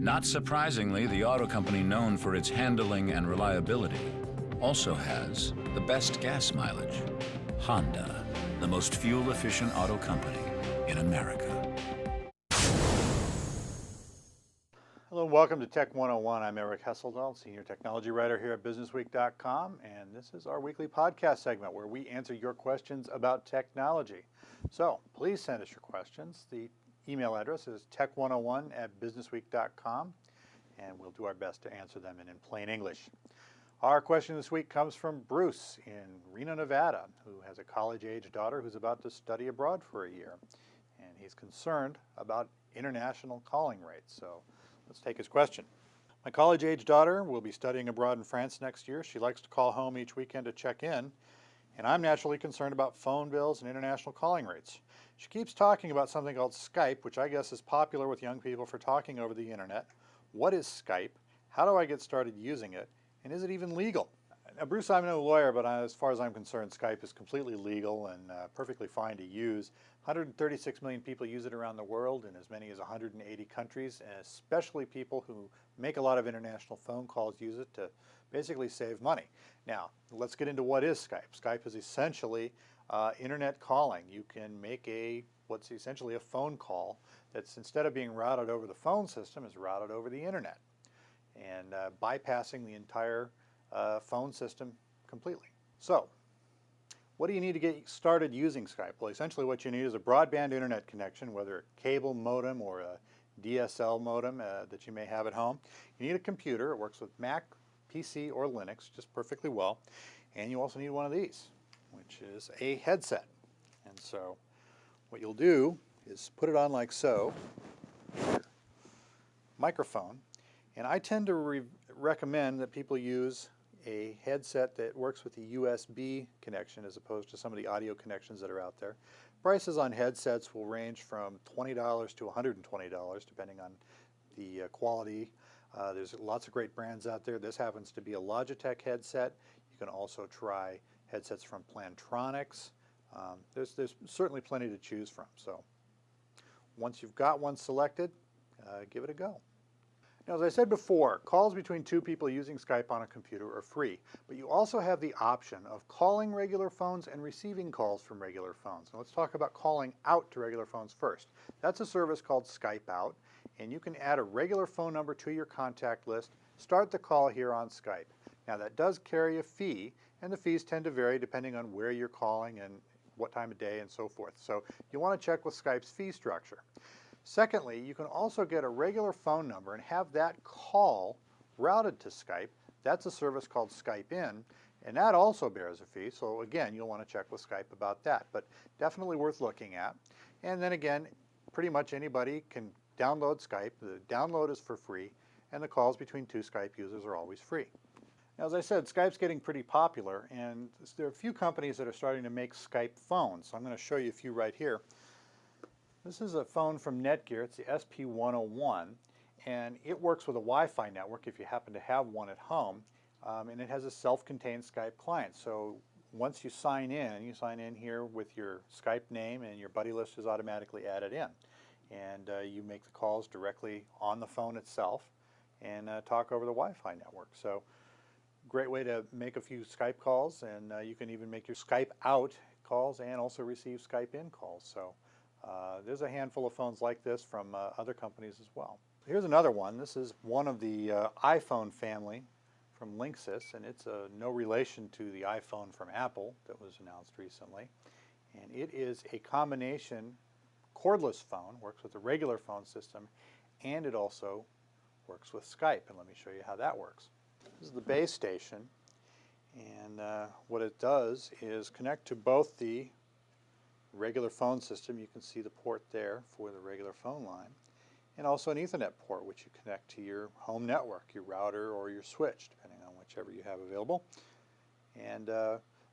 Not surprisingly, the auto company known for its handling and reliability also has the best gas mileage. Honda, the most fuel-efficient auto company in America. Hello and welcome to Tech 101. I'm Eric Hesseldahl, Senior Technology Writer here at BusinessWeek.com, and this is our weekly podcast segment where we answer your questions about technology. So please send us your questions. The email address is tech101@businessweek.com, and we'll do our best to answer them in plain English. Our question this week comes from Bruce in Reno, Nevada, who has a college-age daughter who's about to study abroad for a year, and he's concerned about international calling rates. So let's take his question. My college-age daughter will be studying abroad in France next year. She likes to call home each weekend to check in, and I'm naturally concerned about phone bills and international calling rates. She keeps talking about something called Skype, which I guess is popular with young people for talking over the internet. What is Skype? How do I get started using it? And is it even legal? Now, Bruce, I'm no lawyer, but as far as I'm concerned, Skype is completely legal and perfectly fine to use. 136 million people use it around the world in as many as 180 countries, and especially people who make a lot of international phone calls use it to basically save money. Now, let's get into what is Skype. Skype is essentially internet calling. You can make what's essentially a phone call that's, instead of being routed over the phone system, is routed over the internet and bypassing the entire phone system completely. So, what do you need to get started using Skype? Well, essentially what you need is a broadband internet connection, whether a cable modem or a DSL modem that you may have at home. You need a computer. It works with Mac, PC, or Linux just perfectly well. And you also need one of these, which is a headset. And so what you'll do is put it on like so, microphone. And I tend to recommend that people use a headset that works with the USB connection as opposed to some of the audio connections that are out there. Prices on headsets will range from $20 to $120 depending on the quality. There's lots of great brands out there. This happens to be a Logitech headset. You can also try headsets from Plantronics. There's certainly plenty to choose from. So once you've got one selected, give it a go. Now, as I said before, calls between two people using Skype on a computer are free, but you also have the option of calling regular phones and receiving calls from regular phones. Now, let's talk about calling out to regular phones first. That's a service called Skype Out, and you can add a regular phone number to your contact list, start the call here on Skype. Now, that does carry a fee, and the fees tend to vary depending on where you're calling and what time of day and so forth. So you want to check with Skype's fee structure. Secondly, you can also get a regular phone number and have that call routed to Skype. That's a service called Skype In, and that also bears a fee. So again, you'll want to check with Skype about that, but definitely worth looking at. And then again, pretty much anybody can download Skype. The download is for free, and the calls between two Skype users are always free. Now, as I said, Skype's getting pretty popular, and there are a few companies that are starting to make Skype phones. So I'm going to show you a few right here. This is a phone from Netgear. It's the SP101, and it works with a Wi-Fi network if you happen to have one at home, and it has a self-contained Skype client. So once you sign in here with your Skype name, and your buddy list is automatically added in. And you make the calls directly on the phone itself and talk over the Wi-Fi network. So great way to make a few Skype calls, and you can even make your Skype out calls and also receive Skype in calls. So there's a handful of phones like this from other companies as well. Here's another one. This is one of the iPhone family from Linksys, and it's no relation to the iPhone from Apple that was announced recently. And it is a combination cordless phone, works with the regular phone system, and it also works with Skype. And let me show you how that works. This is the base station, and what it does is connect to both the regular phone system. You can see the port there for the regular phone line, and also an Ethernet port which you connect to your home network, your router or your switch, depending on whichever you have available. And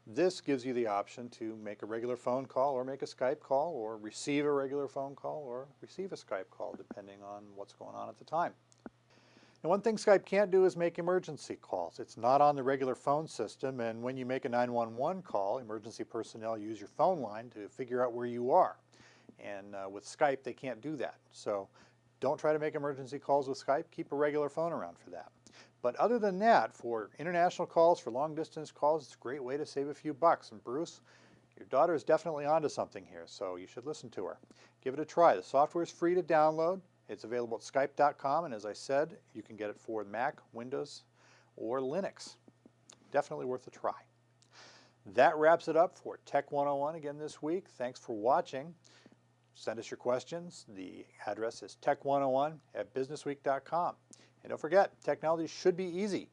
this gives you the option to make a regular phone call or make a Skype call or receive a regular phone call or receive a Skype call depending on what's going on at the time. And one thing Skype can't do is make emergency calls. It's not on the regular phone system, and when you make a 911 call, emergency personnel use your phone line to figure out where you are. And with Skype, they can't do that. So Don't try to make emergency calls with Skype. Keep a regular phone around for that. But other than that, for international calls, for long distance calls, it's a great way to save a few bucks. And Bruce, your daughter is definitely onto something here, so you should listen to her. Give it a try. The software is free to download. It's available at skype.com, and as I said, you can get it for Mac, Windows, or Linux. Definitely worth a try. That wraps it up for Tech 101 again this week. Thanks for watching. Send us your questions. The address is tech101@businessweek.com. And don't forget, technology should be easy.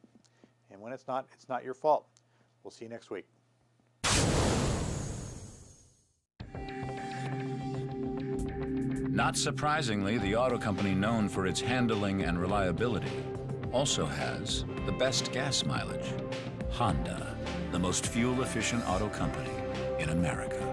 And when it's not your fault. We'll see you next week. Not surprisingly, the auto company known for its handling and reliability also has the best gas mileage. Honda, the most fuel-efficient auto company in America.